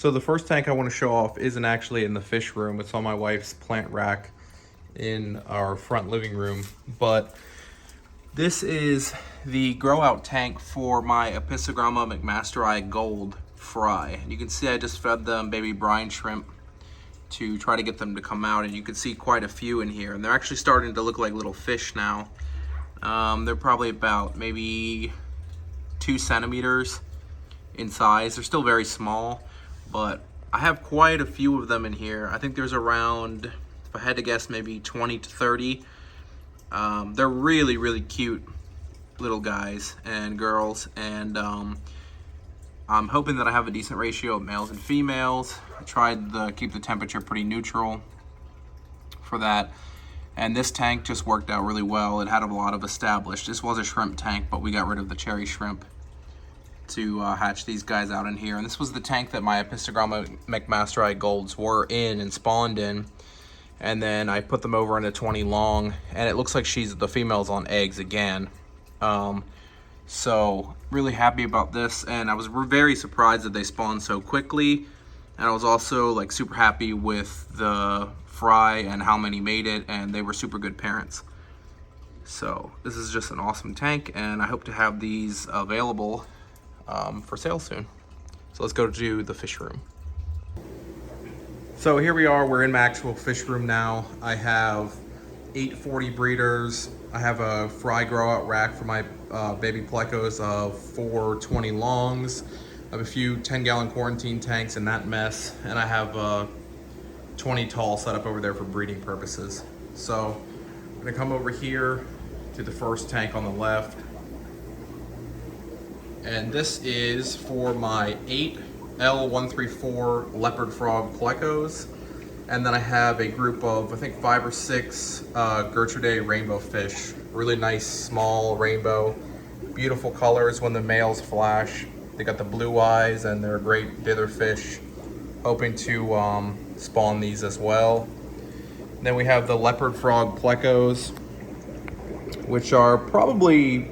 So the first tank I want to show off isn't actually in the fish room. It's on my wife's plant rack in our front living room. But this is the grow out tank for my Apistogramma McMasteri Gold fry. You can see I just fed them baby brine shrimp to try to get them to come out, and you can see quite a few in here. And they're actually starting to look like little fish now. They're probably about maybe 2 centimeters in size. They're still very small, but I have quite a few of them in here. I think there's around, if I had to guess, maybe 20 to 30. They're really, really cute little guys and girls, and I'm hoping that I have a decent ratio of males and females. I tried to keep the temperature pretty neutral for that, and this tank just worked out really well. It had a lot of established. This was a shrimp tank, but we got rid of the cherry shrimp to hatch these guys out in here. And this was the tank that my Apistogramma McMasteri Golds were in and spawned in. And then I put them over into 20 long, and it looks like the female's on eggs again. So really happy about this, and I was very surprised that they spawned so quickly. And I was also like super happy with the fry and how many made it, and they were super good parents. So this is just an awesome tank, and I hope to have these available for sale soon. So let's go to the fish room. So here we are, we're in my actual fish room now. I have 840 breeders. I have a fry grow out rack for my baby Plecos of 420 longs. I have a few 10-gallon quarantine tanks in that mess, and I have 20 tall set up over there for breeding purposes. So I'm gonna come over here to the first tank on the left. And this is for my 8L134 leopard frog Plecos. And then I have a group of, I think, 5 or 6 Gertrude rainbow fish. Really nice, small rainbow. Beautiful colors when the males flash. They got the blue eyes, and they're a great dither fish. Hoping to spawn these as well. And then we have the leopard frog Plecos, which are probably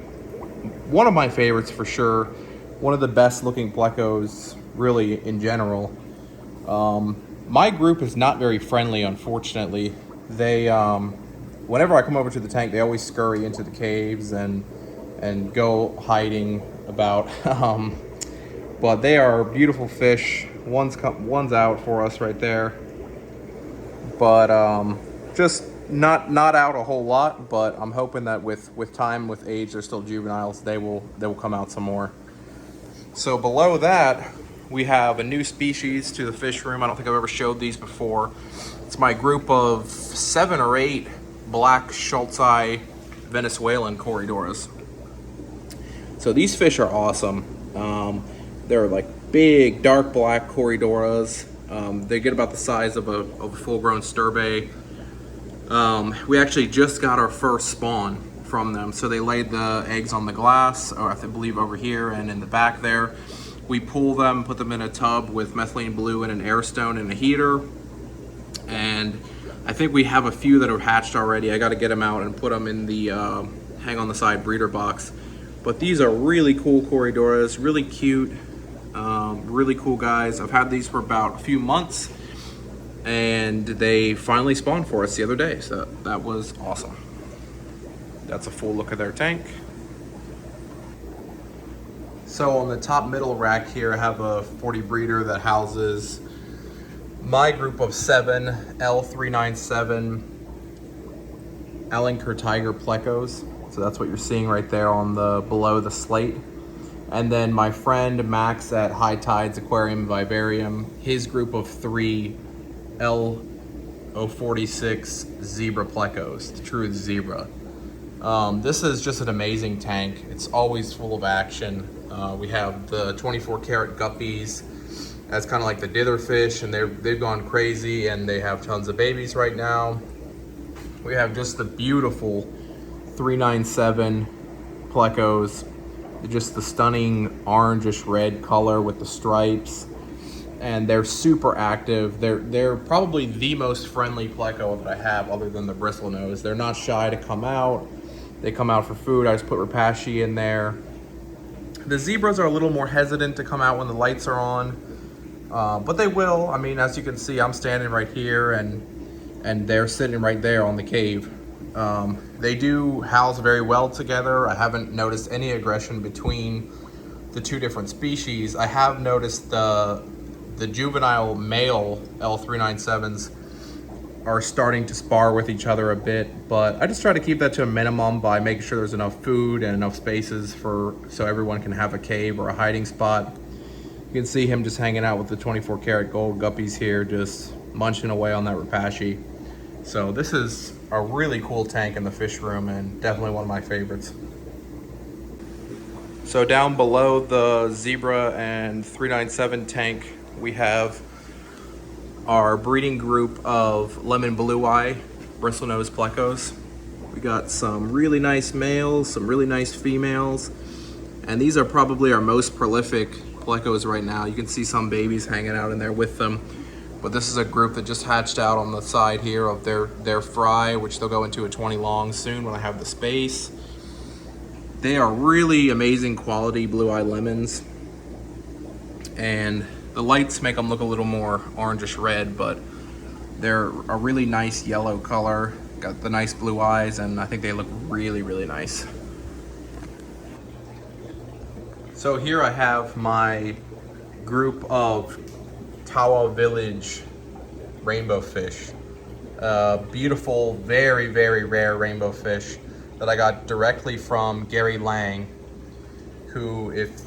one of my favorites for sure. One of the best looking Plecos really in general. My group is not very friendly, unfortunately. They, whenever I come over to the tank, they always scurry into the caves and go hiding about. But they are beautiful fish. One's out for us right there. But just not out a whole lot, but I'm hoping that with time, with age, they're still juveniles, they will come out some more. So below that, we have a new species to the fish room. I don't think I've ever showed these before. It's my group of 7 or 8 black Schultzi Venezuelan corydoras. So these fish are awesome. They're like big, dark black corydoras. They get about the size of a full-grown Sturbay. We actually just got our first spawn from them. So they laid the eggs on the glass, or I believe over here and in the back there. We pull them, put them in a tub with methylene blue and an air stone and a heater. And I think we have a few that are hatched already. I got to get them out and put them in the hang on the side breeder box. But these are really cool corydoras, really cute, really cool guys. I've had these for about a few months, and they finally spawned for us the other day, so that was awesome. That's a full look at their tank. So on the top middle rack here, I have a 40 breeder that houses my group of 7 L397 Allenker Tiger Plecos. So that's what you're seeing right there on the below the slate. And then my friend Max at High Tides Aquarium and Vivarium, his group of 3 L046 Zebra Plecos, the true zebra. This is just an amazing tank. It's always full of action. We have the 24 karat guppies as kind of like the dither fish, and they've gone crazy, and they have tons of babies right now. We have just the beautiful 397 Plecos, just the stunning orangish red color with the stripes, and they're super active. They're probably the most friendly Pleco that I have, other than the bristlenose. They're not shy to come out. They come out for food. I just put Rapashi in there. The zebras are a little more hesitant to come out when the lights are on. But they will. I mean, as you can see, I'm standing right here and they're sitting right there on the cave. They do house very well together. I haven't noticed any aggression between the two different species. I have noticed the juvenile male L397s are starting to spar with each other a bit, but I just try to keep that to a minimum by making sure there's enough food and enough spaces so everyone can have a cave or a hiding spot. You can see him just hanging out with the 24 karat gold guppies here, just munching away on that rapashi. So this is a really cool tank in the fish room and definitely one of my favorites. So down below the zebra and 397 tank, we have our breeding group of lemon blue eye bristlenose Plecos. We got some really nice males, some really nice females, and these are probably our most prolific Plecos right now. You can see some babies hanging out in there with them, but this is a group that just hatched out on the side here of their fry, which they'll go into a 20 long soon when I have the space. They are really amazing quality blue eye lemons, and the lights make them look a little more orangish red, but they're a really nice yellow color, got the nice blue eyes, and I think they look really, really nice. So here I have my group of Tawa Village rainbow fish. Beautiful, very, very rare rainbow fish that I got directly from Gary Lang, who, if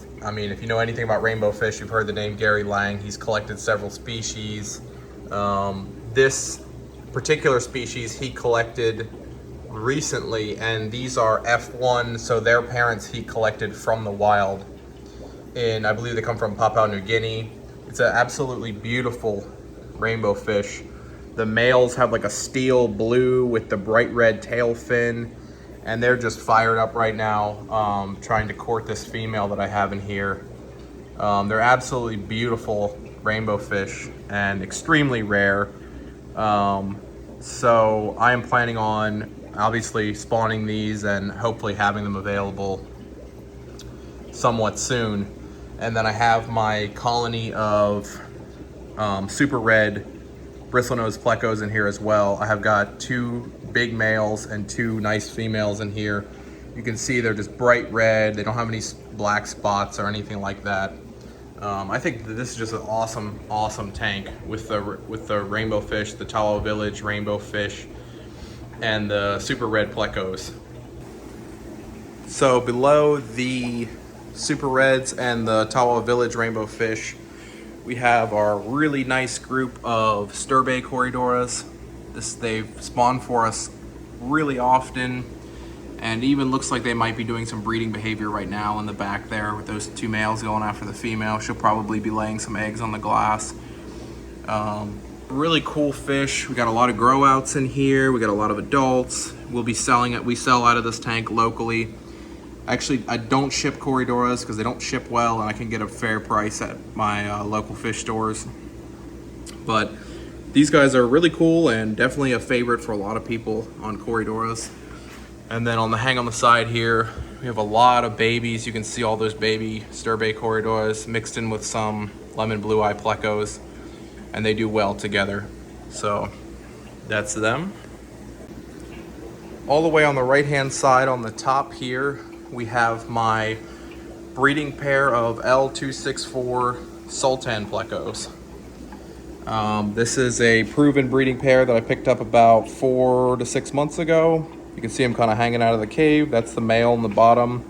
you know anything about rainbow fish, you've heard the name Gary Lang. He's collected several species. This particular species he collected recently, and these are F1, so their parents he collected from the wild. And I believe they come from Papua New Guinea. It's an absolutely beautiful rainbow fish. The males have like a steel blue with the bright red tail fin, and they're just fired up right now, trying to court this female that I have in here. They're absolutely beautiful rainbow fish and extremely rare. So I am planning on obviously spawning these and hopefully having them available somewhat soon. And then I have my colony of super red bristlenose Plecos in here as well. I have got 2 big males and 2 nice females in here. You can see they're just bright red. They don't have any black spots or anything like that. I think that this is just an awesome tank with the rainbow fish, the Tawa Village rainbow fish, and the super red Plecos. So below the super reds and the Tawa Village rainbow fish, we have our really nice group of Sturbay corydoras. They've spawned for us really often, and even looks like they might be doing some breeding behavior right now in the back there with those 2 males going after the female. She'll probably be laying some eggs on the glass. Really cool fish. We got a lot of grow outs in here. We got a lot of adults. We'll be selling it. We sell out of this tank locally. Actually, I don't ship corydoras because they don't ship well, and I can get a fair price at my local fish stores. But these guys are really cool and definitely a favorite for a lot of people on corydoras. And then on the hang on the side here, we have a lot of babies. You can see all those baby Sturbay corydoras mixed in with some lemon blue eye Plecos, and they do well together. So that's them. All the way on the right hand side on the top here, we have my breeding pair of L264 Sultan Plecos. This is a proven breeding pair that I picked up about 4 to 6 months ago. You can see them kind of hanging out of the cave. That's the male on the bottom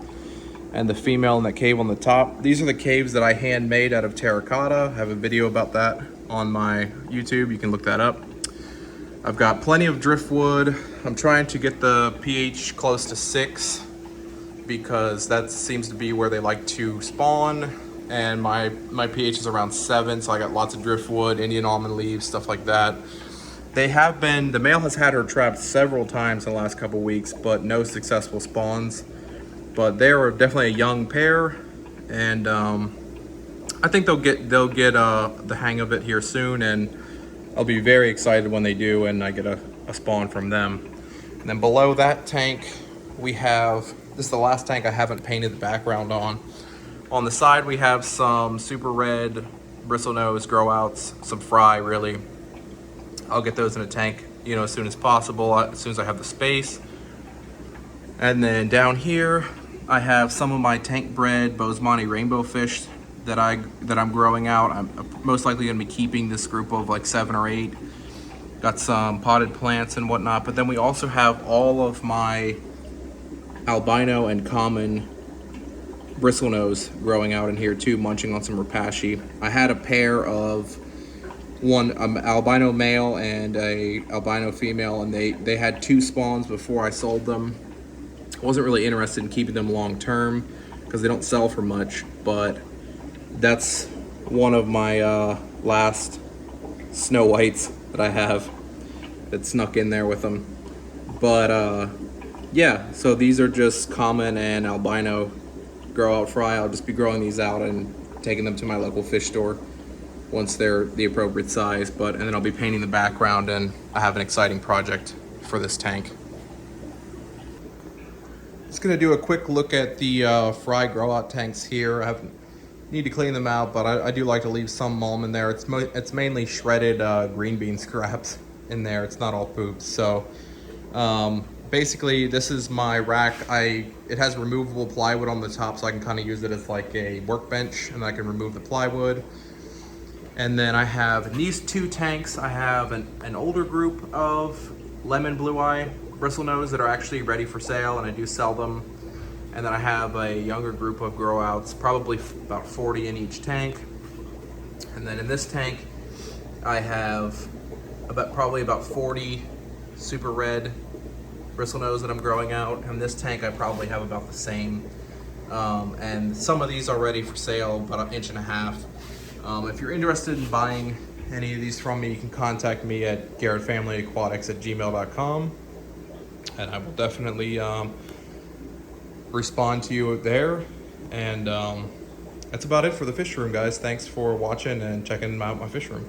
and the female in the cave on the top. These are the caves that I handmade out of terracotta. I have a video about that on my YouTube. You can look that up. I've got plenty of driftwood. I'm trying to get the pH close to 6 because that seems to be where they like to spawn. And my pH is around 7, so I got lots of driftwood, Indian almond leaves, stuff like that. The male has had her trapped several times in the last couple weeks, but no successful spawns. But they're definitely a young pair, and I think they'll get the hang of it here soon, and I'll be very excited when they do and I get a spawn from them. And then below that tank, we have, this is the last tank I haven't painted the background on. On the side, we have some super red bristlenose grow outs, some fry really. I'll get those in a tank, you know, as soon as possible, as soon as I have the space. And then down here, I have some of my tank bred Bozeman rainbow fish that I'm growing out. I'm most likely gonna be keeping this group of like 7 or 8. Got some potted plants and whatnot, but then we also have all of my albino and common bristlenose growing out in here too, munching on some rapashi. I had a pair of one albino male and a albino female, and they had 2 spawns before I sold them. I wasn't really interested in keeping them long term because they don't sell for much, but that's one of my last snow whites that I have that snuck in there with them. But yeah, so these are just common and albino grow out fry. I'll just be growing these out and taking them to my local fish store once they're the appropriate size. And then I'll be painting the background, and I have an exciting project for this tank. Just gonna do a quick look at the fry grow out tanks here. I need to clean them out, but I do like to leave some mulm in there. It's mainly shredded green bean scraps in there. It's not all poop. So basically this is my rack. It has removable plywood on the top, so I can kind of use it as like a workbench, and I can remove the plywood. And then I have in these 2 tanks, I have an older group of lemon blue eye bristlenose that are actually ready for sale, and I do sell them. And then I have a younger group of grow outs, probably about 40 in each tank. And then in this tank, I have probably about 40 super red bristlenose that I'm growing out. And this tank, I probably have about the same. And some of these are ready for sale, about 1.5 inches. If you're interested in buying any of these from me, you can contact me at garrettfamilyaquatics@gmail.com, and I will definitely respond to you there. And that's about it for the fish room, guys. Thanks for watching and checking out my fish room.